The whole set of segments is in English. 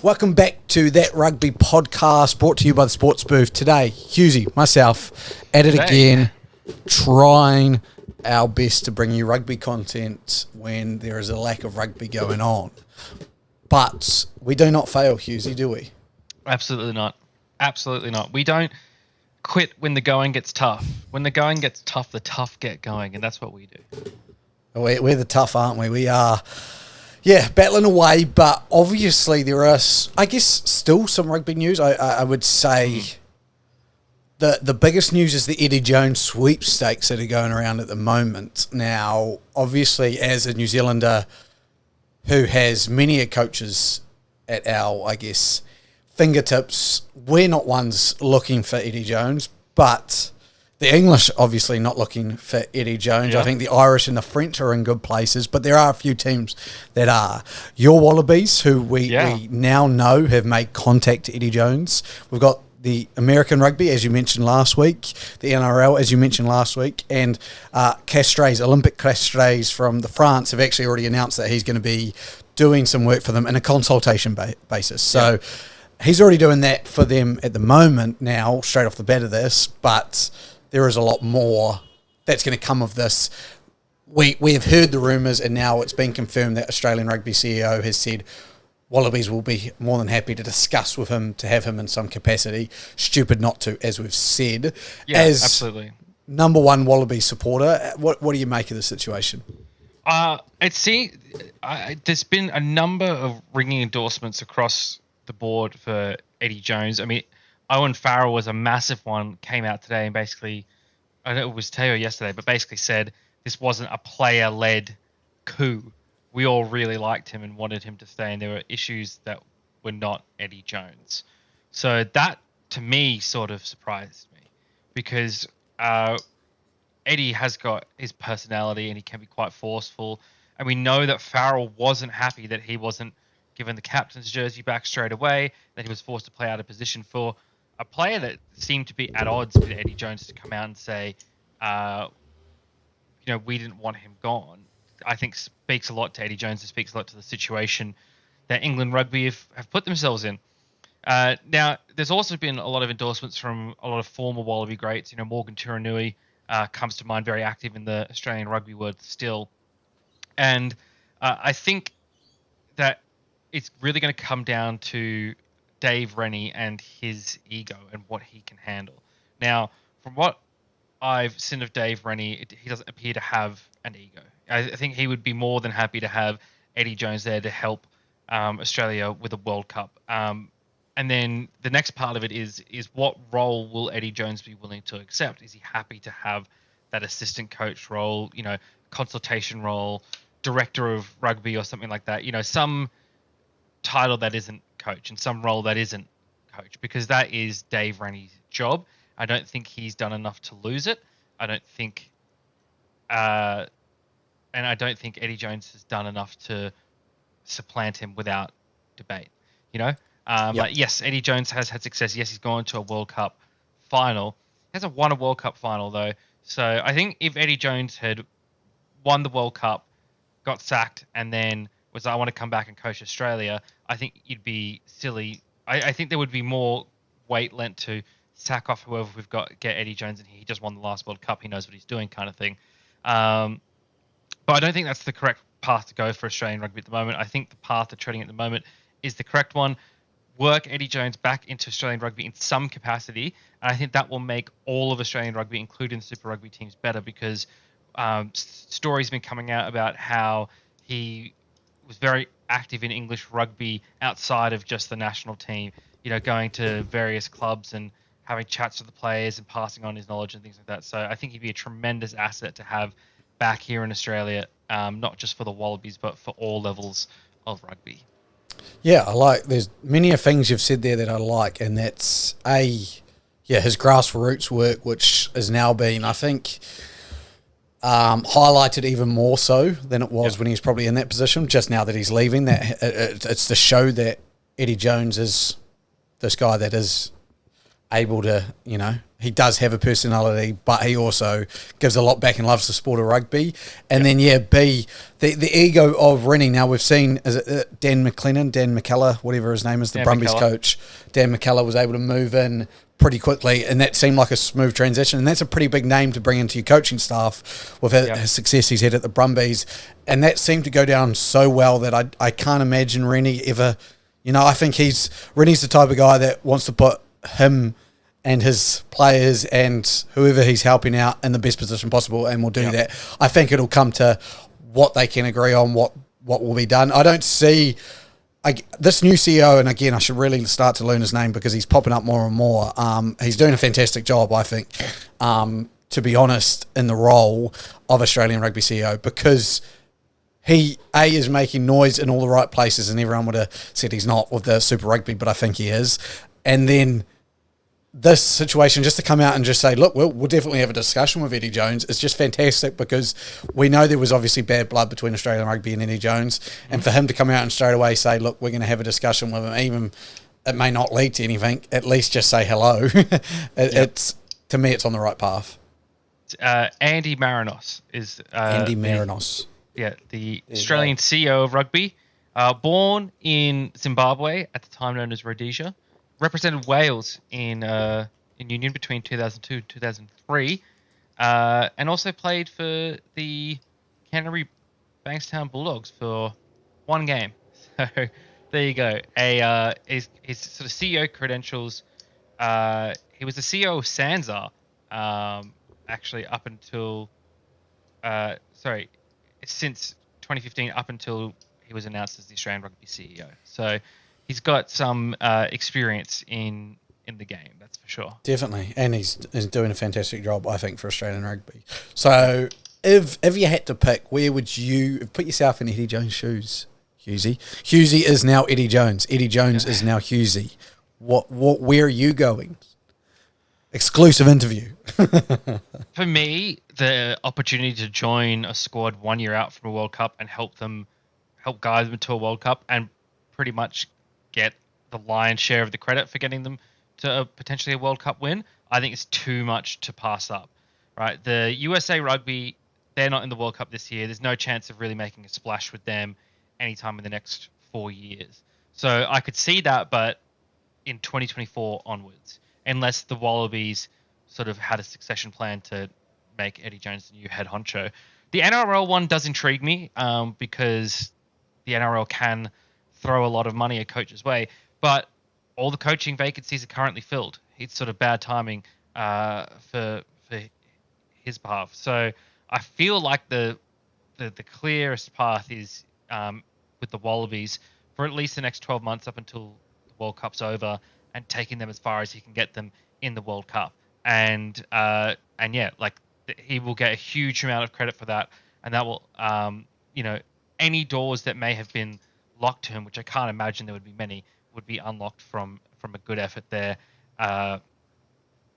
Welcome back to That Rugby podcast, brought to you by the Sports Booth. Today, Husey, myself, at it again, trying our best to bring you rugby content when there is a lack of rugby going on. But we do not fail, Husey, do we? Absolutely not. Absolutely not. We don't quit when the going gets tough. When the going gets tough, the tough get going, and that's what we do. We're the tough, aren't we? We are... Yeah, battling away, but obviously there are, I guess, still some rugby news. I would say the biggest news is the Eddie Jones Sweepstakes that are going around at the moment. Now, obviously, as a New Zealander who has many coaches at our, I guess, fingertips, we're not ones looking for Eddie Jones, but... The English obviously not looking for Eddie Jones. Yeah. I think the Irish and the French are in good places, but there are a few teams that are. Your Wallabies, who we now know have made contact to Eddie Jones. We've got the American Rugby, as you mentioned last week, the NRL, as you mentioned last week, and Castres, Olympic Castres from the France have actually already announced that he's going to be doing some work for them in a consultation basis. So he's already doing that for them at the moment now, straight off the bat of this, but... There is a lot more that's going to come of this. We have heard the rumours, and now it's been confirmed that Australian Rugby CEO has said Wallabies will be more than happy to discuss with him, to have him in some capacity. Stupid not to, as we've said. Yeah, as absolutely. Number one Wallaby supporter, what do you make of the situation? There's been a number of ringing endorsements across the board for Eddie Jones. I mean, Owen Farrell was a massive one, came out today and basically, I know it was Teo yesterday, but basically said this wasn't a player-led coup. We all really liked him and wanted him to stay, and there were issues that were not Eddie Jones. So that, to me, sort of surprised me because Eddie has got his personality and he can be quite forceful. And we know that Farrell wasn't happy that he wasn't given the captain's jersey back straight away, that he was forced to play out of position for a player that seemed to be at odds with Eddie Jones to come out and say, we didn't want him gone, I think speaks a lot to Eddie Jones. It speaks a lot to the situation that England Rugby have put themselves in. Now, there's also been a lot of endorsements from a lot of former Wallaby greats. Morgan Turanui comes to mind, very active in the Australian rugby world still. And I think that it's really going to come down to Dave Rennie and his ego and what he can handle. Now, from what I've seen of Dave Rennie, he doesn't appear to have an ego. I think he would be more than happy to have Eddie Jones there to help Australia with a World Cup. And then the next part of it is what role will Eddie Jones be willing to accept? Is he happy to have that assistant coach role, consultation role, director of rugby or something like that? Some title that isn't coach and some role that isn't coach, because that is Dave Rennie's job. I don't think he's done enough to lose it. I don't think Eddie Jones has done enough to supplant him without debate. Like, yes, Eddie Jones has had success. Yes, he's gone to a World Cup final. He hasn't won a World Cup final though. So I think if Eddie Jones had won the World Cup, got sacked, and then was I want to come back and coach Australia, I think you'd be silly. I think there would be more weight lent to sack off whoever we've got, get Eddie Jones in here. He just won the last World Cup. He knows what he's doing, kind of thing. But I don't think that's the correct path to go for Australian rugby at the moment. I think the path they're treading at the moment is the correct one. Work Eddie Jones back into Australian rugby in some capacity. And I think that will make all of Australian rugby, including the Super Rugby teams, better because stories have been coming out about how he was very active in English rugby outside of just the national team, going to various clubs and having chats with the players and passing on his knowledge and things like that. So I think he'd be a tremendous asset to have back here in Australia, not just for the Wallabies, but for all levels of rugby. Yeah, there's many things you've said there that I like, and that's his grassroots work, which has now been, I think, highlighted even more so than it was when he was probably in that position. Just now that he's leaving, that it's to show that Eddie Jones is this guy that is able to, he does have a personality, but he also gives a lot back and loves the sport of rugby. And then, B, the ego of Rennie. Now, we've seen, is it Dan McKellar, whatever his name is, the Brumbies coach. Dan McKellar was able to move in pretty quickly, and that seemed like a smooth transition. And that's a pretty big name to bring into your coaching staff with his success he's had at the Brumbies. And that seemed to go down so well that I can't imagine Rennie ever, I think Rennie's the type of guy that wants to put him and his players and whoever he's helping out in the best position possible, and will do that. I think it'll come to what they can agree on, what will be done. I don't see this new CEO, and again, I should really start to learn his name because he's popping up more and more. He's doing a fantastic job, I think, to be honest, in the role of Australian Rugby CEO, because he, is making noise in all the right places, and everyone would have said he's not with the Super Rugby, but I think he is. And then this situation, just to come out and just say, look, we'll definitely have a discussion with Eddie Jones, it's just fantastic, because we know there was obviously bad blood between Australian Rugby and Eddie Jones, and for him to come out and straight away say, look, we're going to have a discussion with him, even it may not lead to anything, at least just say hello. It's, to me, it's on the right path. Andy Marinos is Andy Marinos. The Australian CEO of rugby, born in Zimbabwe at the time known as Rhodesia. Represented Wales in Union between 2002 and 2003, and also played for the Canterbury Bankstown Bulldogs for one game. So there you go. His sort of CEO credentials. He was the CEO of Sansa, actually up until since 2015, up until he was announced as the Australian Rugby CEO. So he's got some experience in the game, that's for sure. Definitely, and he's doing a fantastic job, I think, for Australian rugby. So if you had to pick, where would you put yourself in Eddie Jones' shoes, Hughesy? Hughesy is now Eddie Jones. Eddie Jones is now Hughesy. Where are you going? Exclusive interview. For me, the opportunity to join a squad 1 year out from a World Cup and help guide them to a World Cup and pretty much get the lion's share of the credit for getting them to potentially a World Cup win, I think it's too much to pass up, right? The USA Rugby, they're not in the World Cup this year. There's no chance of really making a splash with them anytime in the next 4 years. So I could see that, but in 2024 onwards, unless the Wallabies sort of had a succession plan to make Eddie Jones the new head honcho. The NRL one does intrigue me because the NRL can throw a lot of money a coach's way, but all the coaching vacancies are currently filled. It's sort of bad timing for his behalf. So I feel like the clearest path is with the Wallabies for at least the next 12 months up until the World Cup's over, and taking them as far as he can get them in the World Cup. And he will get a huge amount of credit for that, and that will any doors that may have been locked to him, which I can't imagine there would be many, would be unlocked from a good effort there. I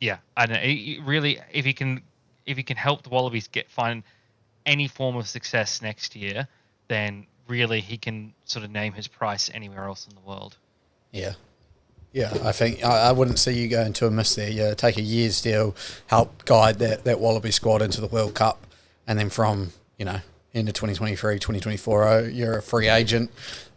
don't know. Really, if he can help the Wallabies find any form of success next year, then really he can sort of name his price anywhere else in the world. Yeah, I think I wouldn't see you going to a miss there. Yeah, take a year's deal, help guide that Wallaby squad into the World Cup, and then from end of 2023, 2024, you're a free agent,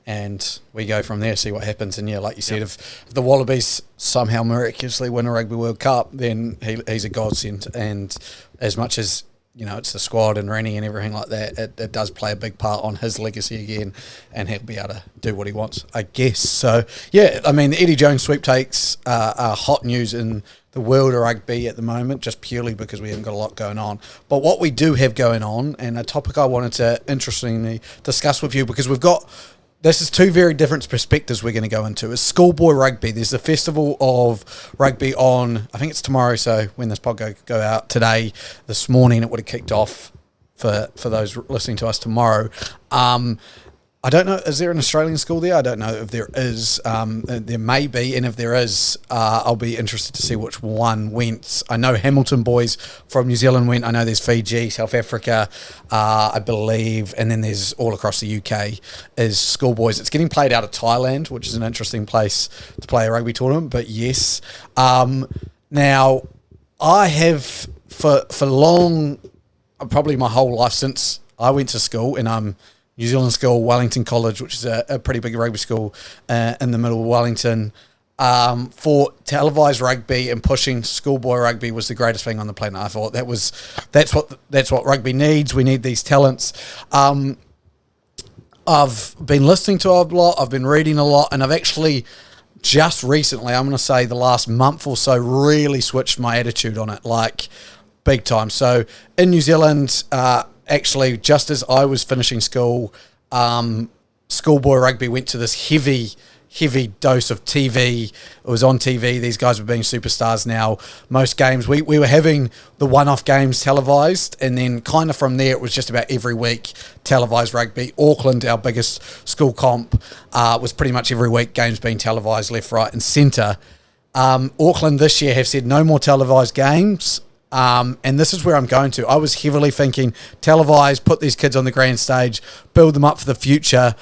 and we go from there, see what happens. And like you said, if the Wallabies somehow miraculously win a Rugby World Cup, then he's a godsend. And as much as it's the squad and Rennie and everything like that, it does play a big part on his legacy again, and he'll be able to do what he wants, I guess. So, the Eddie Jones Sweepstakes are hot news in the world of rugby at the moment, just purely because we haven't got a lot going on. But what we do have going on, and a topic I wanted to interestingly discuss with you, because this is two very different perspectives we're going to go into, is Schoolboy Rugby. There's the Festival of Rugby on, I think it's tomorrow, so when this podcast go out today, this morning, it would have kicked off for those listening to us tomorrow. I don't know, is there an Australian school there? I don't know if there is. There may be, and if there is, I'll be interested to see which one went. I know Hamilton boys from New Zealand went. I know there's Fiji, South Africa, I believe, and then there's all across the UK is schoolboys. It's getting played out of Thailand, which is an interesting place to play a rugby tournament, but yes. Now, I have for long, probably my whole life since I went to school in New Zealand school, Wellington College, which is a pretty big rugby school in the middle of Wellington. For televised rugby and pushing schoolboy rugby was the greatest thing on the planet. I thought that's what rugby needs. We need these talents. I've been listening to a lot. I've been reading a lot, and I've actually just recently, I'm going to say the last month or so, really switched my attitude on it, like big time. So in New Zealand, actually, just as I was finishing school, schoolboy rugby went to this heavy dose of TV. It was on TV. These guys were being superstars now. Most games, we were having the one-off games televised, and then kind of from there, it was just about every week televised rugby. Auckland, our biggest school comp, was pretty much every week games being televised left, right, and centre. Auckland this year have said no more televised games. And this is where I'm going to. I was heavily thinking televised, put these kids on the grand stage, build them up for the future.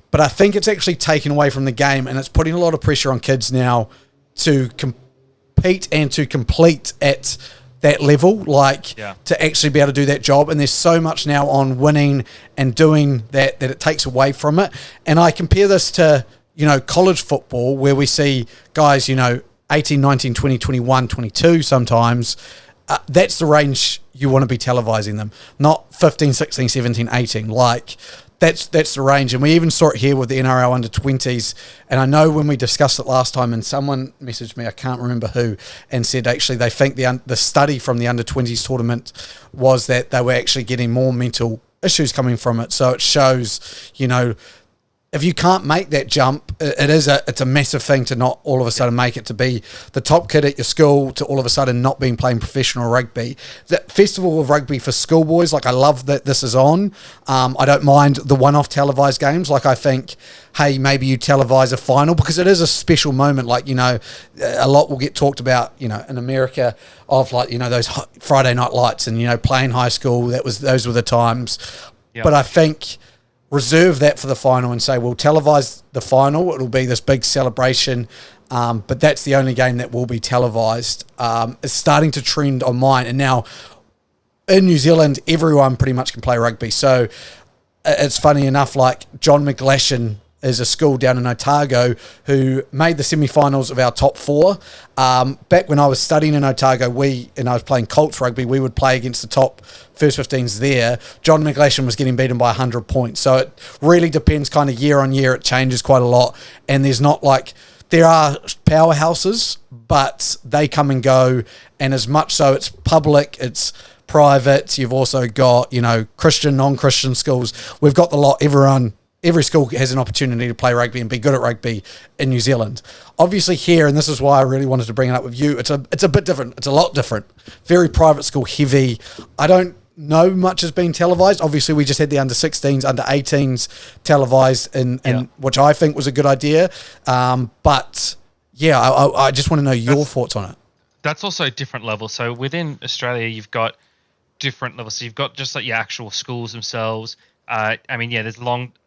But I think it's actually taken away from the game, and it's putting a lot of pressure on kids now to compete and to complete at that level, to actually be able to do that job. And there's so much now on winning and doing that it takes away from it. And I compare this to, college football, where we see guys, 18, 19, 20, 21, 22 sometimes. That's the range you want to be televising them, not 15, 16, 17, 18. That's the range. And we even saw it here with the NRL under-20s. And I know when we discussed it last time, and someone messaged me, I can't remember who, and said actually they think the study from the under-20s tournament was that they were actually getting more mental issues coming from it. So it shows, if you can't make that jump, it's a massive thing to not all of a sudden make it, to be the top kid at your school to all of a sudden not being playing professional rugby. The Festival of Rugby for schoolboys, I love that this is on. I don't mind the one-off televised games. I think, hey, maybe you televise a final, because it is a special moment. A lot will get talked about, in America of those Friday night lights and, playing high school. Those were the times. Yep. But I think reserve that for the final and say, we'll televise the final. It'll be this big celebration, but that's the only game that will be televised. It's starting to trend on mine. And now in New Zealand, everyone pretty much can play rugby. So it's funny enough, John McGlashan is a school down in Otago who made the semi-finals of our top four. Back when I was studying in Otago, and I was playing Colts rugby, we would play against the top first 15s there. John McGlashan was getting beaten by 100 points. So it really depends kind of year on year. It changes quite a lot. And there's not there are powerhouses, but they come and go. And as much so, it's public, it's private. You've also got, Christian, non-Christian schools. We've got the lot. Every school has an opportunity to play rugby and be good at rugby in New Zealand. Obviously here, and this is why I really wanted to bring it up with you, it's a bit different. It's a lot different. Very private school heavy. I don't know much has been televised. Obviously, we just had the under-16s, under-18s televised, and which I think was a good idea. But, yeah, I just want to know your thoughts on it. That's also a different level. So within Australia, you've got different levels. So you've got just your actual schools themselves. There's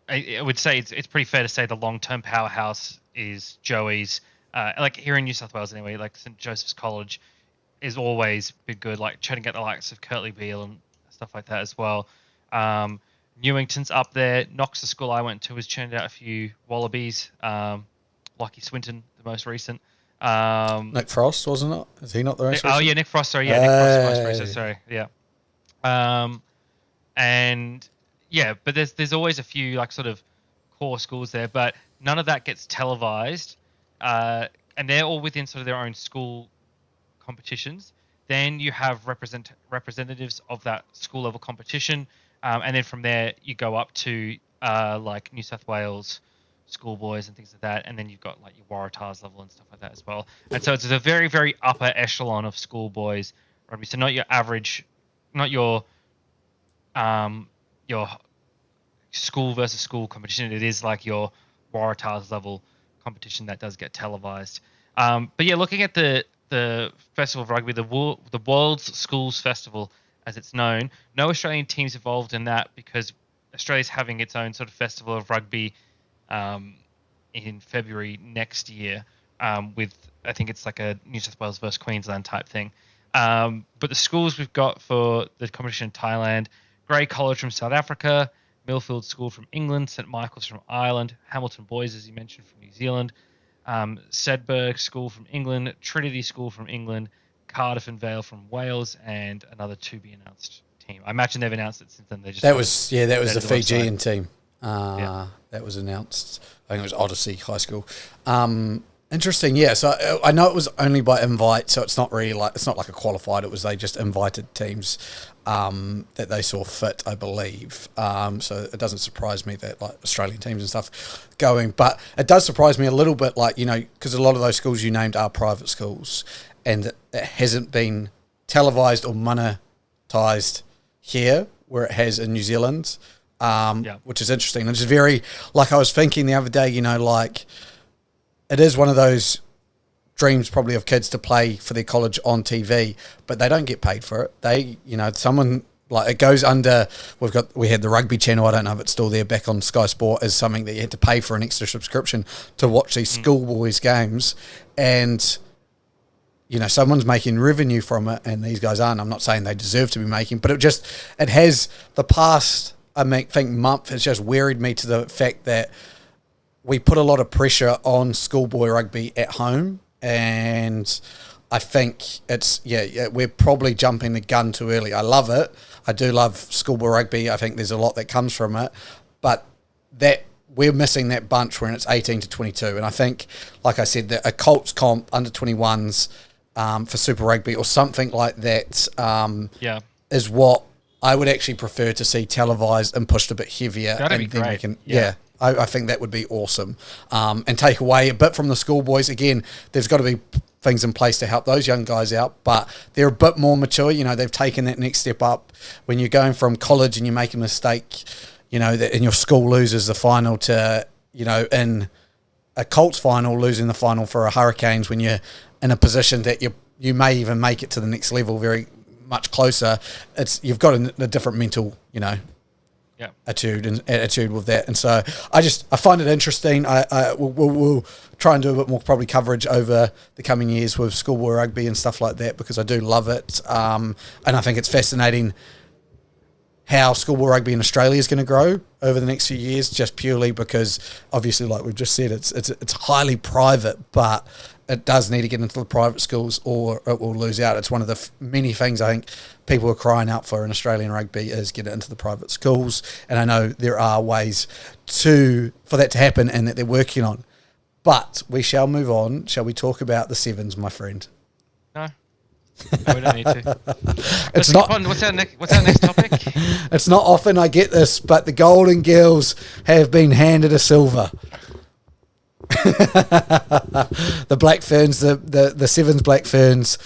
I would say it's pretty fair to say the long-term powerhouse is Joey's. Here in New South Wales anyway, St Joseph's College is always been good. Trying to get the likes of Kirtley Beale and stuff like that as well. Newington's up there. Knox, the school I went to, has churned out a few Wallabies. Lockie Swinton, the most recent. Nick Frost, wasn't it? Is he not the most recent? Oh yeah, Nick Frost. Sorry, Nick Frost, the most recent. Sorry, yeah. But there's always a few sort of core schools there, but none of that gets televised, and they're all within sort of their own school competitions. Then you have representatives of that school level competition, and then from there you go up to New South Wales schoolboys and things like that, and then you've got your Waratahs level and stuff like that as well. And so it's a very, very upper echelon of schoolboys rugby. So not your average, not your school versus school competition. It is your Waratahs level competition that does get televised. But yeah, looking at the Festival of Rugby, the World's Schools Festival, as it's known, no Australian teams involved in that because Australia's having its own sort of Festival of Rugby in February next year with I think it's like a New South Wales versus Queensland type thing. But the schools we've got for the competition in Thailand: Grey College from South Africa, Millfield School from England, St Michael's from Ireland, Hamilton Boys, as you mentioned, from New Zealand, Sedberg School from England, Trinity School from England, Cardiff and Vale from Wales, and another to be announced team. I imagine they've announced it since then. That was the Fijian team. That was announced. I think it was Odyssey High School. Interesting, yeah. So I know it was only by invite, so it's not like a qualified. It was they just invited teams that they saw fit, I believe. So it doesn't surprise me that like Australian teams and stuff going, but it does surprise me a little bit, like, you know, because a lot of those schools you named are private schools, and it hasn't been televised or monetized here where it has in New Zealand, which is interesting. It's very, like I was thinking the other day, you know, like, it is one of those dreams probably of kids to play for their college on TV, but they don't get paid for it. They, you know, someone, like, it goes under, we had the rugby channel, I don't know if it's still there, back on Sky Sport, as something that you had to pay for an extra subscription to watch these schoolboys games, and, you know, someone's making revenue from it, and these guys aren't. I'm not saying they deserve to be making, but it has, the past, I think, month has just wearied me to the fact that we put a lot of pressure on schoolboy rugby at home, and I think it's, we're probably jumping the gun too early. I love it. I do love schoolboy rugby. I think there's a lot that comes from it, but that we're missing that bunch when it's 18 to 22. And I think, like I said, that a Colts comp under 21s for Super Rugby or something like that is what I would actually prefer to see televised and pushed a bit heavier. That'd be great. I think that would be awesome, and take away a bit from the schoolboys. Again, there's got to be things in place to help those young guys out, but they're a bit more mature. You know, they've taken that next step up. When you're going from college and you make a mistake, you know, that in your school loses the final to, you know, in a Colts final, losing the final for a Hurricanes, when you're in a position that you may even make it to the next level very much closer. You've got a different mental, you know, attitude with that, and so I find it interesting. We'll try and do a bit more probably coverage over the coming years with schoolboy rugby and stuff like that, because I do love it, and I think it's fascinating how schoolboy rugby in Australia is going to grow over the next few years, just purely because obviously, like we've just said, it's highly private, but it does need to get into the private schools or it will lose out. It's one of the many things I think people are crying out for in Australian rugby, is get it into the private schools. And I know there are ways for that to happen and that they're working on. But we shall move on. Shall we talk about the Sevens, my friend? No, we don't need to. What's our next topic? It's not often I get this, but the Golden Girls have been handed a silver. The Black Ferns, the Sevens Black Ferns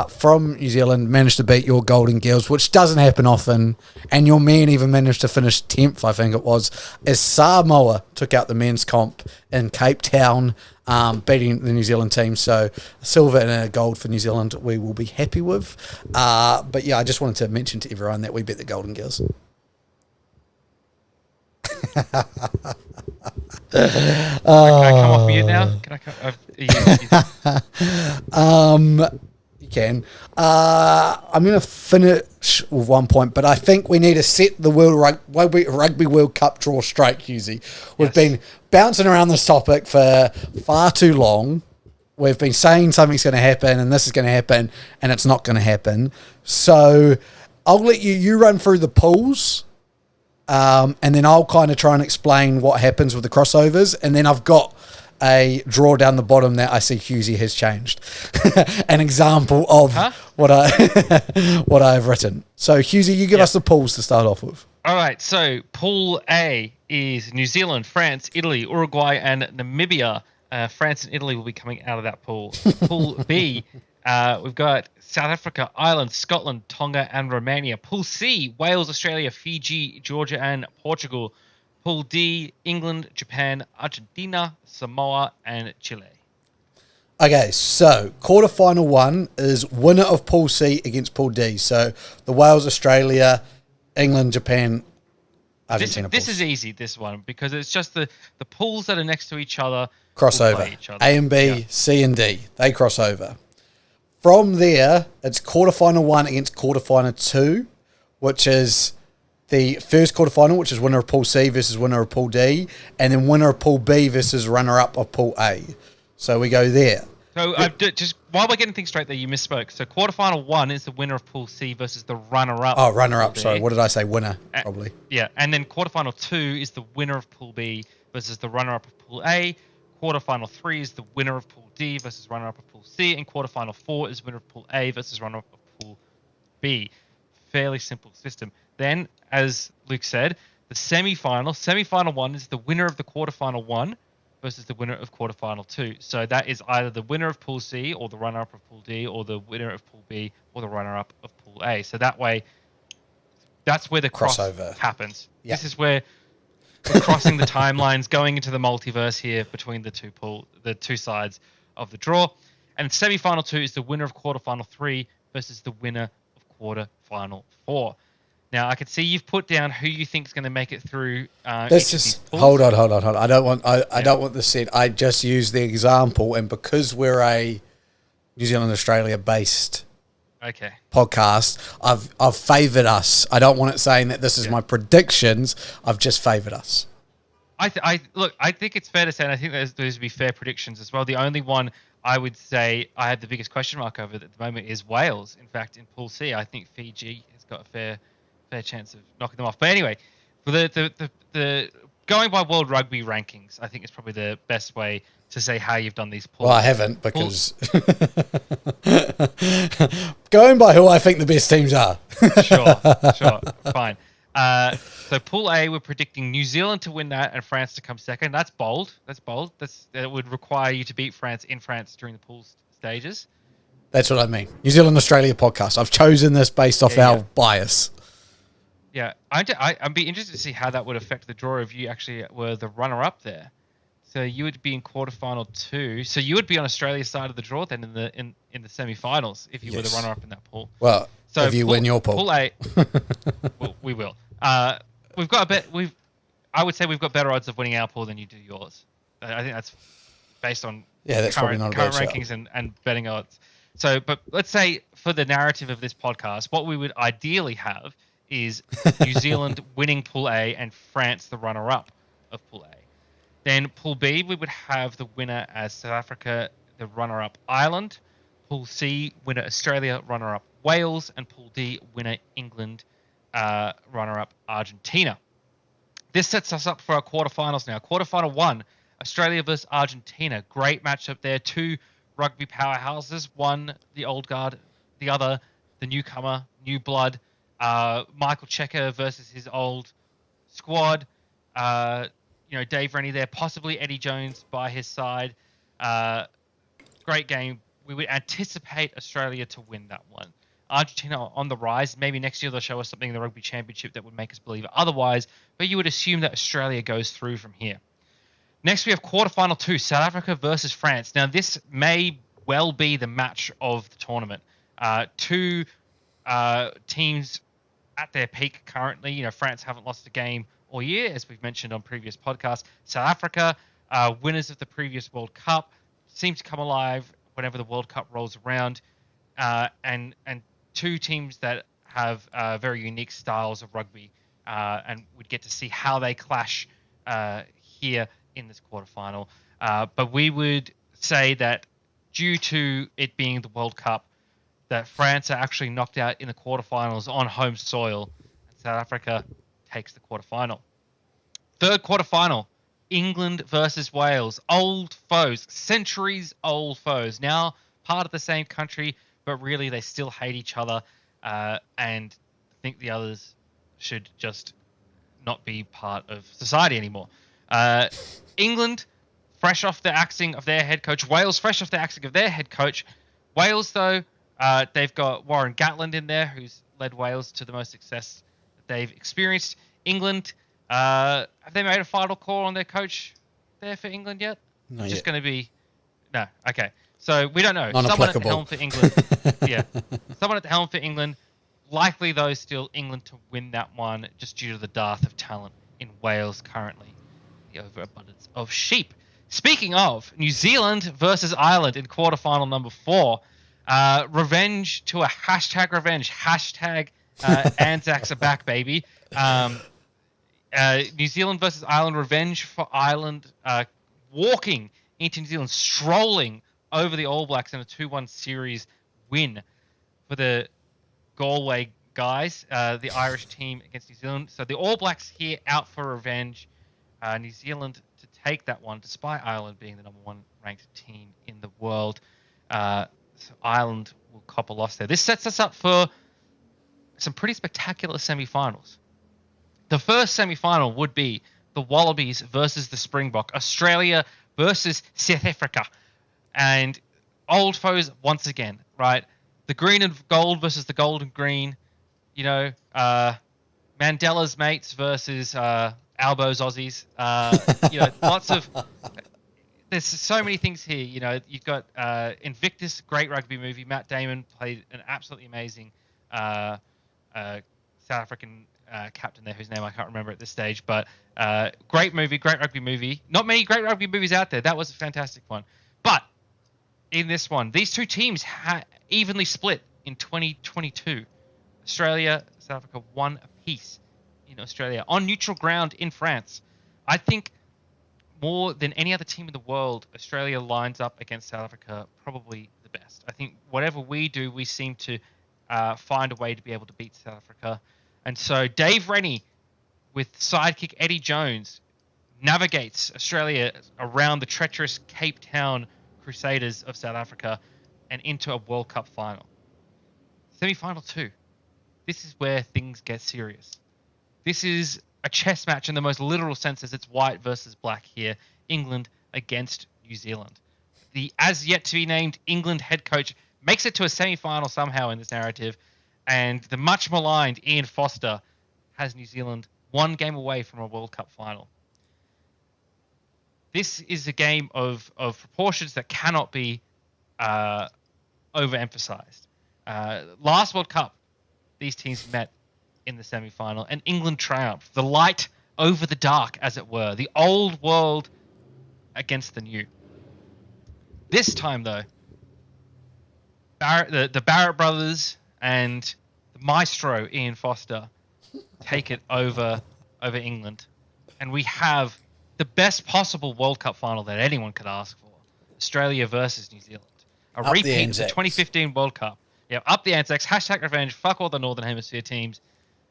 from New Zealand managed to beat your Golden Girls, which doesn't happen often, and your men even managed to finish 10th, I think it was, as Samoa took out the men's comp in Cape Town, beating the New Zealand team. So a silver and a gold for New Zealand we will be happy with, but yeah, I just wanted to mention to everyone that we beat the Golden Girls. Can I come off mute now? Can I you can. I'm going to finish with one point, but I think we need to set the Rugby World Cup draw straight, Husey. We've been bouncing around this topic for far too long. We've been saying something's going to happen and this is going to happen, and it's not going to happen. So I'll let you run through the pools. And then I'll kind of try and explain what happens with the crossovers. And then I've got a draw down the bottom that I see Husey has changed. An example of what I've written. So Husey, you give us the pools to start off with. All right. So Pool A is New Zealand, France, Italy, Uruguay, and Namibia. France and Italy will be coming out of that pool. Pool B, we've got South Africa, Ireland, Scotland, Tonga, and Romania. Pool C, Wales, Australia, Fiji, Georgia, and Portugal. Pool D, England, Japan, Argentina, Samoa, and Chile. Okay, so quarterfinal one is winner of Pool C against Pool D. So the Wales, Australia, England, Japan, Argentina This pools. is easy, this one, because it's just the pools that are next to each other Crossover. Each other. A and B, C and D. They cross over. From there, it's quarterfinal 1 against quarterfinal 2, which is the first quarterfinal, which is winner of Pool C versus winner of Pool D, and then winner of Pool B versus runner-up of Pool A. So we go there. So just while we're getting things straight there, you misspoke. So quarterfinal 1 is the winner of Pool C versus the runner-up. Oh, runner-up. Sorry, what did I say? Winner, probably. Yeah, and then quarterfinal 2 is the winner of Pool B versus the runner-up of Pool A. Quarterfinal 3 is the winner of Pool D versus runner-up of Pool C, and quarterfinal 4 is winner of Pool A versus runner-up of Pool B. Fairly simple system. Then, as Luke said, the semi-final 1 is the winner of the quarterfinal 1 versus the winner of quarterfinal 2. So that is either the winner of Pool C or the runner-up of Pool D, or the winner of Pool B or the runner-up of Pool A. So that way, that's where the crossover happens. Yep. This is where we're crossing the timelines, going into the multiverse here between the two sides of the draw. And semi-final 2 is the winner of quarterfinal 3 versus the winner of quarterfinal 4. Now, I can see you've put down who you think is going to make it through. Let's just hold on. I don't want this said. I just use the example, and because we're a New Zealand Australia based podcast, I've favoured us. I don't want it saying that this is my predictions. I've just favoured us. I think it's fair to say, and I think those would be fair predictions as well. The only one I would say I have the biggest question mark over at the moment is Wales. In fact, in Pool C, I think Fiji has got a fair chance of knocking them off. But anyway, for the going by World Rugby rankings, I think is probably the best way to say how you've done these pools. Well, I haven't, because going by who I think the best teams are. Sure, fine. So Pool A, we're predicting New Zealand to win that and France to come second. That's bold. That would require you to beat France in France during the pool stages. That's what I mean. New Zealand Australia podcast. I've chosen this based off our bias. Yeah, I'd be interested to see how that would affect the draw if you actually were the runner-up there. So you would be in quarterfinal 2. So you would be on Australia's side of the draw then in the semi-finals if you were the runner-up in that pool. Well, so if you win your pool. Pool A, well, we will. We've got a bit. I would say we've got better odds of winning our pool than you do yours. I think that's based on that's current probably rankings and betting odds. So, but let's say for the narrative of this podcast, what we would ideally have is New Zealand winning Pool A and France the runner-up of Pool A. Then Pool B, we would have the winner as South Africa, the runner-up Ireland. Pool C, winner Australia, runner-up Wales. And Pool D, winner England, runner-up Argentina. This sets us up for our quarterfinals now. Quarterfinal 1, Australia versus Argentina. Great matchup there. 2 rugby powerhouses. One, the old guard. The other, the newcomer, new blood. Michael Cheika versus his old squad. Dave Rennie there, possibly Eddie Jones by his side. Great game. We would anticipate Australia to win that one. Argentina on the rise. Maybe next year they'll show us something in the Rugby Championship that would make us believe otherwise, but you would assume that Australia goes through from here. Next, we have quarterfinal 2, South Africa versus France. Now, this may well be the match of the tournament. Two teams at their peak currently. France haven't lost a game all year, as we've mentioned on previous podcasts. South Africa, winners of the previous World Cup, seem to come alive whenever the World Cup rolls around. And 2 teams that have very unique styles of rugby, and we'd get to see how they clash here in this quarterfinal. But we would say that due to it being the World Cup, that France are actually knocked out in the quarterfinals on home soil, and South Africa takes the quarterfinal. Third quarterfinal, England versus Wales. Old foes, centuries-old foes. Now part of the same country, but really they still hate each other and think the others should just not be part of society anymore. England, fresh off the axing of their head coach. Wales, fresh off the axing of their head coach. Wales, though, they've got Warren Gatland in there, who's led Wales to the most success that they've experienced. England, have they made a final call on their coach there for England yet? Not Just yet. going to be... No, okay. So we don't know. Non-applicable. Someone at the helm for England. Yeah. Someone at the helm for England Likely, though, still England to win that one just due to the dearth of talent in Wales currently. The overabundance of sheep. Speaking of, New Zealand versus Ireland in quarterfinal number 4. Revenge to a hashtag revenge. Hashtag Anzacs are back, baby. New Zealand versus Ireland. Revenge for Ireland. Walking into New Zealand. Strolling over the All Blacks in a 2-1 series win for the Galway guys, the Irish team against New Zealand. So the All Blacks here out for revenge. New Zealand to take that one, despite Ireland being the number 1 ranked team in the world. So Ireland will cop a loss there. This sets us up for some pretty spectacular semi-finals. The first semi-final would be the Wallabies versus the Springbok, Australia versus South Africa, and old foes once again, right? The green and gold versus the gold and green, Mandela's mates versus Albo's Aussies. Lots of. There's so many things here. You've got Invictus, great rugby movie. Matt Damon played an absolutely amazing South African captain there, whose name I can't remember at this stage. But great movie, great rugby movie. Not many great rugby movies out there. That was a fantastic one. But in this one, these two teams evenly split in 2022. Australia, South Africa, 1 apiece in Australia on neutral ground in France. I think more than any other team in the world, Australia lines up against South Africa probably the best. I think whatever we do, we seem to find a way to be able to beat South Africa. And so Dave Rennie, with sidekick Eddie Jones, navigates Australia around the treacherous Cape Town Crusaders of South Africa and into a World Cup final. Semi-final 2. This is where things get serious. This is a chess match in the most literal sense, as it's white versus black here. England against New Zealand. The as yet to be named England head coach makes it to a semi-final somehow in this narrative, and the much maligned Ian Foster has New Zealand 1 game away from a World Cup final. This is a game of proportions that cannot be overemphasized. Last World Cup, these teams met in the semi-final, and England triumphed. The light over the dark, as it were. The old world against the new. This time, though, the Barrett brothers and the maestro Ian Foster take it over England, and we have the best possible World Cup final that anyone could ask for. Australia versus New Zealand. A repeat of the 2015 World Cup. Yeah, up the Anzacs. Hashtag revenge. Fuck all the Northern Hemisphere teams.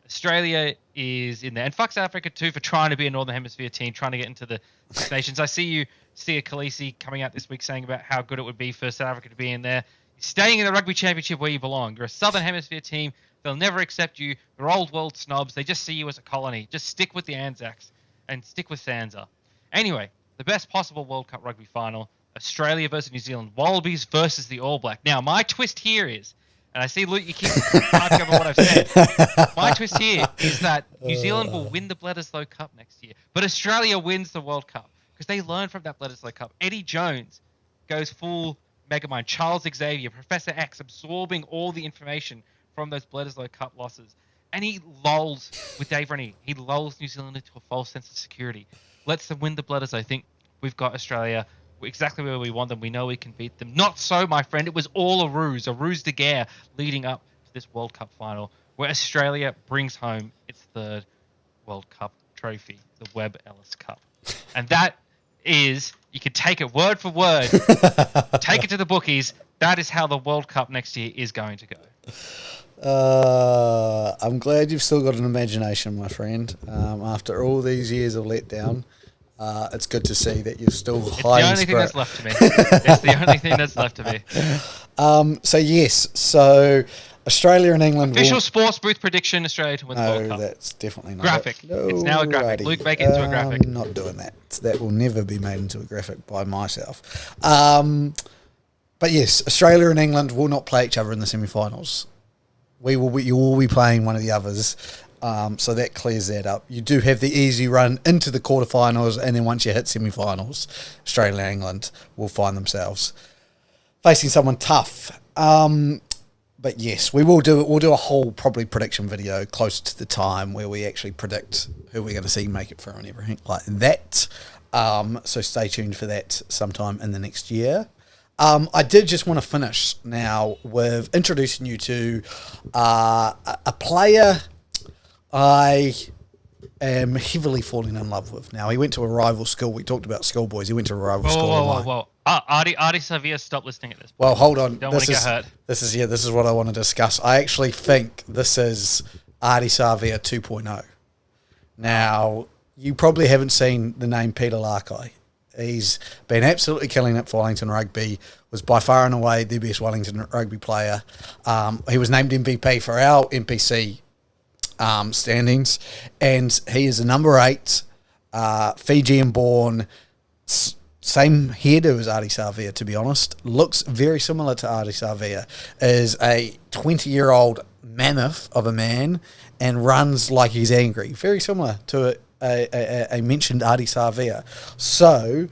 Australia is in there. And fuck South Africa too for trying to be a Northern Hemisphere team, trying to get into the Six Nations. I see Sia Khaleesi coming out this week saying about how good it would be for South Africa to be in there. You're staying in the Rugby Championship where you belong. You're a Southern Hemisphere team. They'll never accept you. They're old world snobs. They just see you as a colony. Just stick with the Anzacs and stick with Sansa. Anyway, the best possible World Cup rugby final. Australia versus New Zealand. Wallabies versus the All Black. Now, my twist here is, and I see, Luke, you keep harping over what I've said. My twist here is that New Zealand will win the Bledisloe Cup next year, but Australia wins the World Cup because they learn from that Bledisloe Cup. Eddie Jones goes full Megamind. Charles Xavier, Professor X, absorbing all the information from those Bledisloe Cup losses. And he lulls with Dave Rennie. He lulls New Zealand into a false sense of security. Lets them win the Bledisloe. I think we've got Australia exactly where we want them. We know we can beat them. Not so, my friend. It was all a ruse de guerre leading up to this World Cup final, where Australia brings home its 3rd World Cup trophy, the Webb Ellis Cup. And that is, you can take it word for word, take it to the bookies. That is how the World Cup next year is going to go. I'm glad you've still got an imagination, my friend. After all these years of letdown, it's good to see that you're still high in spirit. It's the only thing that's left to me. It's the only thing that's left to me. So Australia and England. Official sports booth prediction: Australia to win the World Cup. No, that's definitely not graphic. No, it's now a graphic. righty. Luke, make it into a graphic. I'm not doing that. That will never be made into a graphic by myself. But yes, Australia and England will not play each other in the semi-finals. You will be playing one of the others. So that clears that up. You do have the easy run into the quarterfinals, and then once you hit semi-finals, Australia and England will find themselves facing someone tough. But yes, we will do it. We'll do a whole probably prediction video closer to the time where we actually predict who we're going to see make it through and everything like that. So stay tuned for that sometime in the next year. I did just want to finish now with introducing you to a player I am heavily falling in love with. Now, he went to a rival school. We talked about schoolboys. He went to a rival school. Whoa. Artie Savia, stop listening at this point. Well, hold on. Don't want to get hurt. This is what I want to discuss. I actually think this is Artie Savia 2.0. Now, you probably haven't seen the name Peter Larkai. He's been absolutely killing it for Wellington Rugby, was by far and away the best Wellington Rugby player. He was named MVP for our NPC standings, and he is a number 8, Fijian-born, same hairdo as Artie Savia, to be honest. Looks very similar to Artie Savia. Is a 20-year-old mammoth of a man and runs like he's angry. Very similar to a mentioned Artie Savia. So,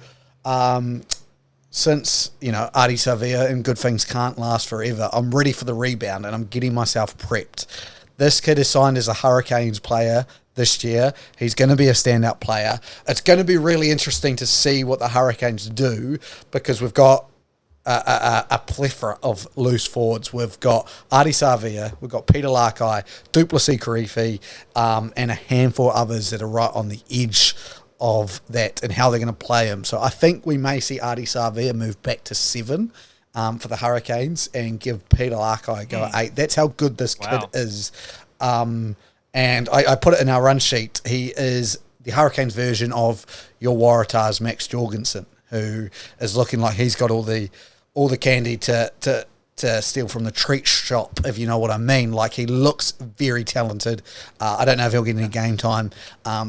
since, Artie Savia and good things can't last forever, I'm ready for the rebound and I'm getting myself prepped. This kid is signed as a Hurricanes player this year. He's going to be a standout player. It's going to be really interesting to see what the Hurricanes do, because we've got a plethora of loose forwards. We've got Artie Savia, we've got Peter Larkai, Duplessis Karifi, and a handful of others that are right on the edge of that and how they're going to play him. So I think we may see Artie Savia move back to 7 for the Hurricanes and give Peter Larkai a go at 8. That's how good this kid is. And I put it in our run sheet. He is the Hurricanes version of your Waratahs Max Jorgensen, who is looking like he's got all the candy to steal from the treat shop, if you know what I mean. Like, he looks very talented. I don't know if he'll get any game time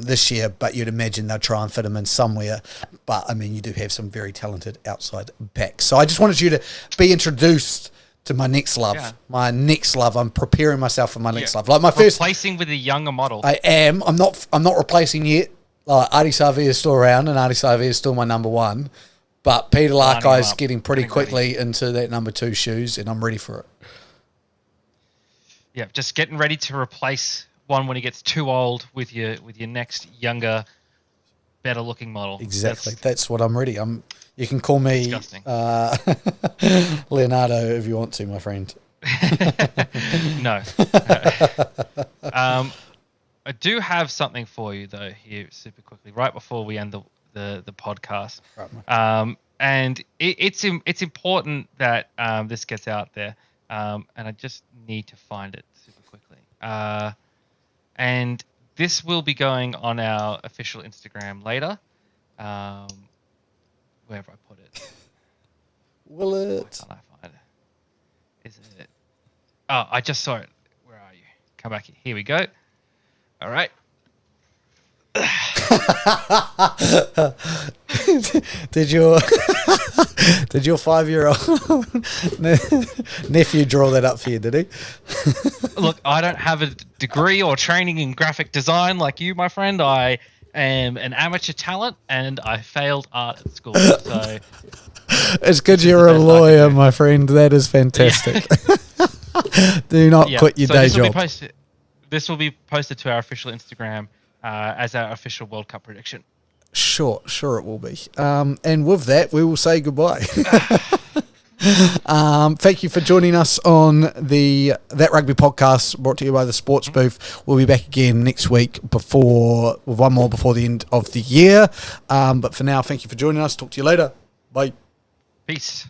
this year, but you'd imagine they'll try and fit him in somewhere. But, I mean, you do have some very talented outside backs. So I just wanted you to be introduced to my next love. Yeah. My next love. I'm preparing myself for my next love. Like my first replacing with a younger model. I am. I'm not replacing yet. Artie Savia is still around, and Artie Savia is still my number 1. But Peter Larkai is getting pretty quickly into that number 2 shoes, and I'm ready for it. Yeah, just getting ready to replace one when he gets too old with your next younger, better looking model. Exactly. That's what I'm ready. You can call me Leonardo if you want to, my friend. No. I do have something for you though here super quickly right before we end the podcast. Right, and it's important that this gets out there, and I just need to find it super quickly. And this will be going on our official Instagram later. Wherever I put it. Will it? Why can't I find it? Is it? Oh, I just saw it. Where are you? Come back here. Here we go. All right. Did your 5-year-old nephew draw that up for you, did he? Look, I don't have a degree or training in graphic design like you, my friend. I am an amateur talent and I failed art at school. So it's good you're a lawyer, my friend. That is fantastic. Yeah. Do not quit your day job. This will be posted to our official Instagram as our official World Cup prediction. Sure it will be. And with that, we will say goodbye. Thank you for joining us on That Rugby podcast, brought to you by the Sports Booth. We'll be back again next week with one more before the end of the year. But for now, thank you for joining us. Talk to you later. Bye. Peace.